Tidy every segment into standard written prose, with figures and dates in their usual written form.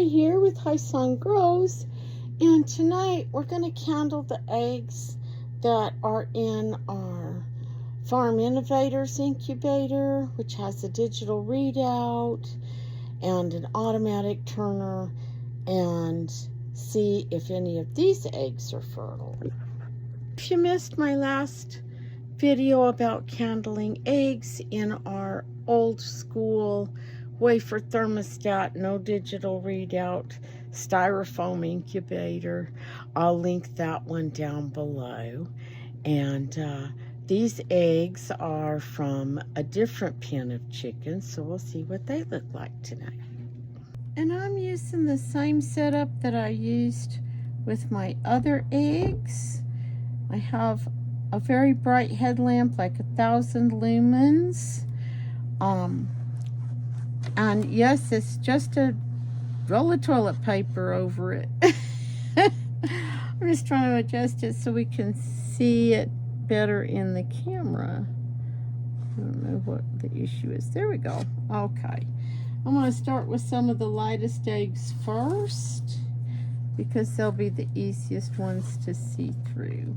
here with High Sun Grows, and tonight we're going to candle the eggs that are in our Farm Innovators incubator, which has a digital readout and an automatic turner, and see if any of these eggs are fertile. If you missed my last video about candling eggs in our old school wafer thermostat, no digital readout, styrofoam incubator, I'll link that one down below. And these eggs are from a different pen of chickens, so we'll see what they look like tonight. And I'm using the same setup that I used with my other eggs. I have a very bright headlamp, like 1,000 lumens. And yes, it's just a roll of toilet paper over it. I'm just trying to adjust it so we can see it better in the camera. I don't know what the issue is. There we go. Okay. I'm going to start with some of the lightest eggs first, because they'll be the easiest ones to see through.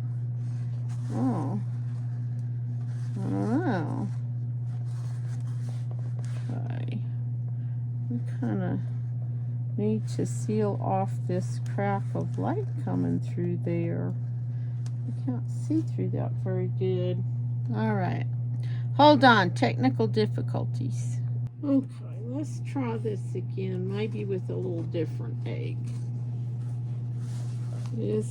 Oh, I don't know. Okay. We kind of need to seal off this crack of light coming through there. I can't see through that very good. All right. Hold on. Technical difficulties. Okay, let's try this again, maybe with a little different egg. You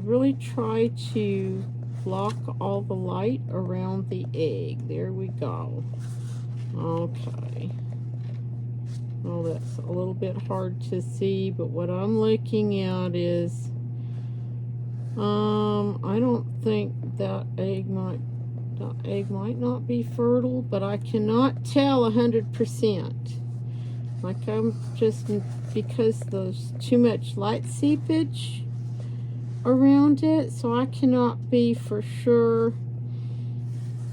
really try to block all the light around the egg. There we go. Okay. Oh, that's a little bit hard to see, but what I'm looking at is, I don't think that egg might not be fertile, but I cannot tell 100%. Like, I'm just, because there's too much light seepage around it, so I cannot be for sure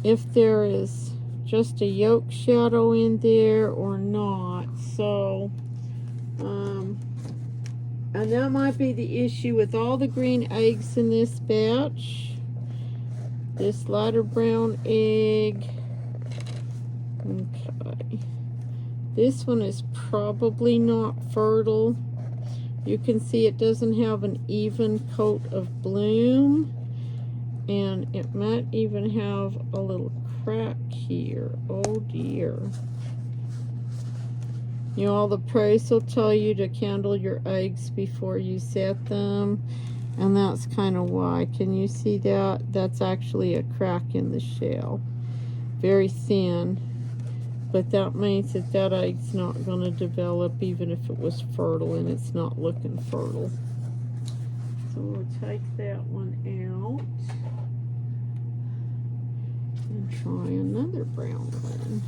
if there is just a yolk shadow in there or not. So and that might be the issue with all the green eggs in this batch. This lighter brown egg. Okay, this one is probably not fertile. You can see it doesn't have an even coat of bloom, and it might even have a little crack here. Oh dear. You know, all the pros will tell you to candle your eggs before you set them, and that's kind of why. Can you see that? That's actually a crack in the shell. Very thin, but that means that that egg's not going to develop even if it was fertile, and it's not looking fertile. So we'll take that one out and try another brown one.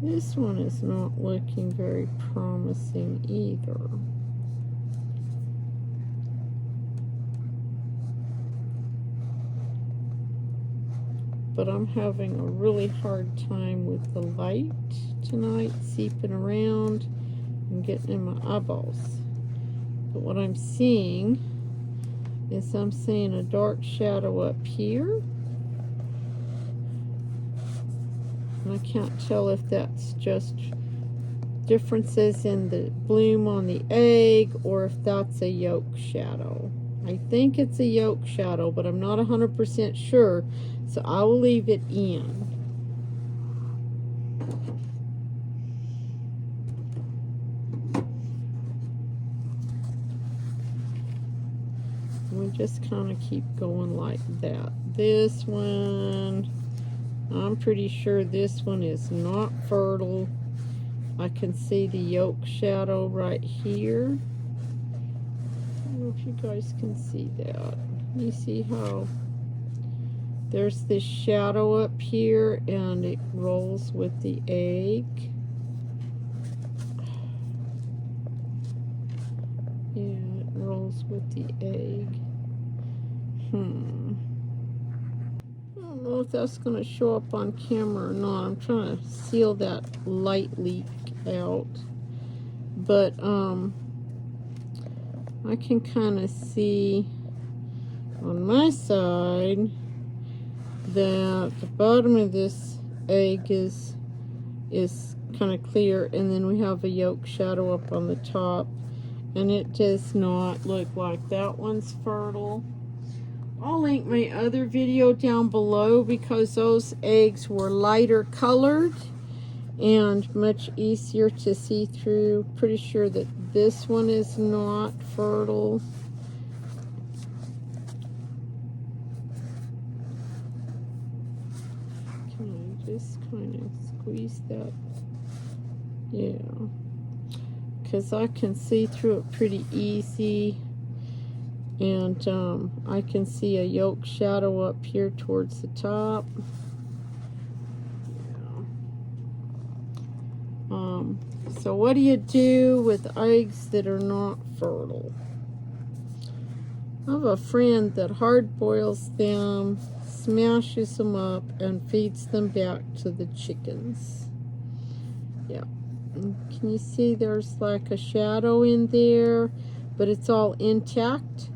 This one is not looking very promising either. But I'm having a really hard time with the light tonight seeping around and getting in my eyeballs. But what I'm seeing is I'm seeing a dark shadow up here. And I can't tell if that's just differences in the bloom on the egg or if that's a yolk shadow. I think it's a yolk shadow, but I'm not 100% sure, so I will leave it in. We just kind of keep going like that. This one, I'm pretty sure this one is not fertile. I can see the yolk shadow right here. I don't know if you guys can see that. You see how there's this shadow up here and it rolls with the egg. Yeah, it rolls with the egg. know if that's going to show up on camera or not. I'm trying to seal that light leak out. But I can kind of see on my side that the bottom of this egg is kind of clear, and then we have a yolk shadow up on the top, and it does not look like that one's fertile. I'll link my other video down below because those eggs were lighter colored and much easier to see through. Pretty sure that this one is not fertile. Can I just kind of squeeze that? Yeah, because I can see through it pretty easy. And I can see a yolk shadow up here towards the top. Yeah. So what do you do with eggs that are not fertile? I have a friend that hard boils them, smashes them up, and feeds them back to the chickens. Yeah. And can you see there's like a shadow in there, but it's all intact,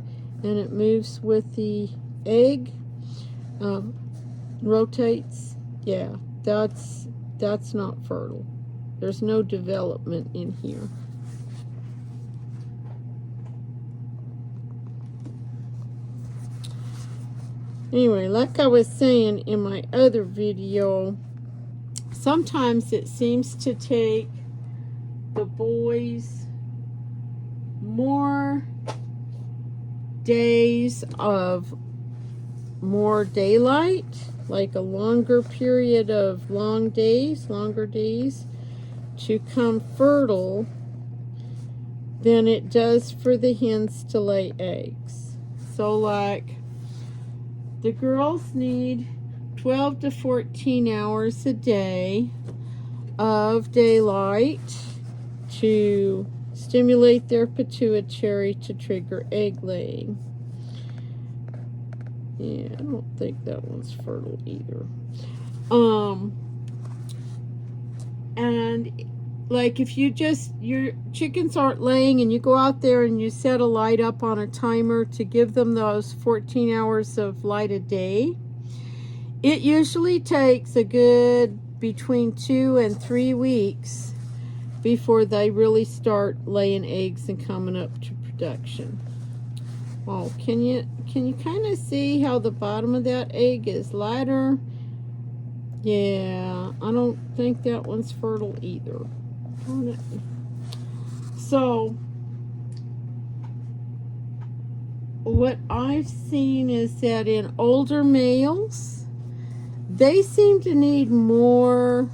and it moves with the egg, rotates. Yeah, that's not fertile. There's no development in here. Anyway, like I was saying in my other video, sometimes it seems to take the boys more days of more daylight, like a longer period of longer days to come fertile than it does for the hens to lay eggs. So like the girls need 12 to 14 hours a day of daylight to stimulate their pituitary to trigger egg laying. Yeah, I don't think that one's fertile either. And like if you your chickens aren't laying and you go out there and you set a light up on a timer to give them those 14 hours of light a day, it usually takes a good between 2 and 3 weeks before they really start laying eggs and coming up to production. Oh, can you kind of see how the bottom of that egg is lighter? Yeah, I don't think that one's fertile either. Darn it. So what I've seen is that in older males, they seem to need more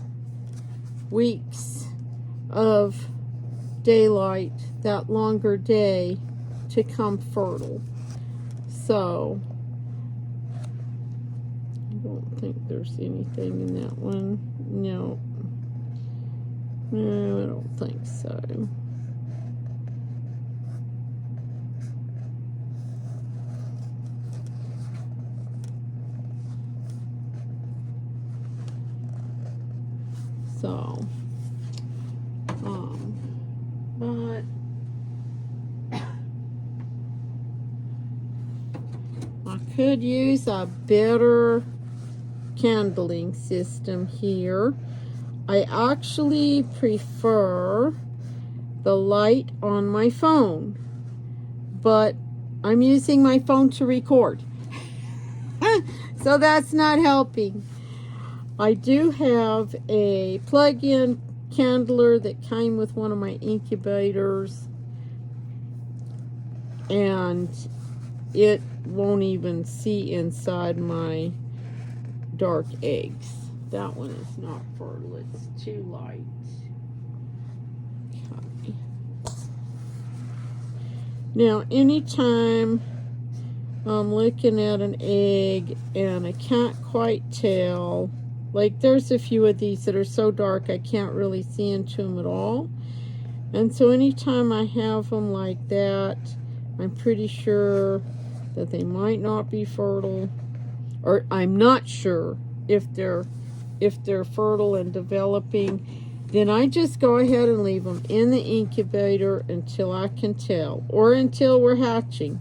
weeks of daylight, that longer day, to come fertile. So I don't think there's anything in that one. No, I don't think so. So but I could use a better candling system here. I actually prefer the light on my phone, but I'm using my phone to record. So that's not helping. I do have a plug-in candler that came with one of my incubators, and it won't even see inside my dark eggs. That one is not fertile, it's too light. Okay. Now anytime I'm looking at an egg and I can't quite tell, like there's a few of these that are so dark I can't really see into them at all, and so anytime I have them like that, I'm pretty sure that they might not be fertile, or I'm not sure if they're fertile and developing, then I just go ahead and leave them in the incubator until I can tell, or until we're hatching,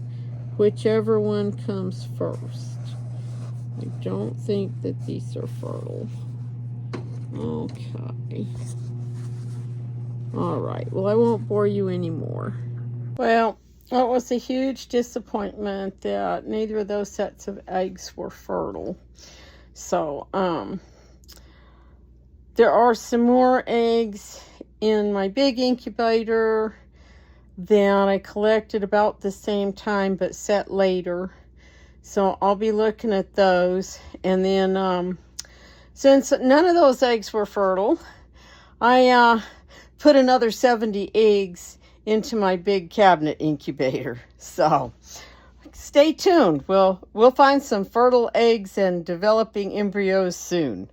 whichever one comes first. I don't think that these are fertile. Okay. All right. Well, I won't bore you anymore. Well, it was a huge disappointment that neither of those sets of eggs were fertile. So, there are some more eggs in my big incubator that I collected about the same time but set later. So I'll be looking at those. And then since none of those eggs were fertile, I put another 70 eggs into my big cabinet incubator. So stay tuned. We'll find some fertile eggs and developing embryos soon.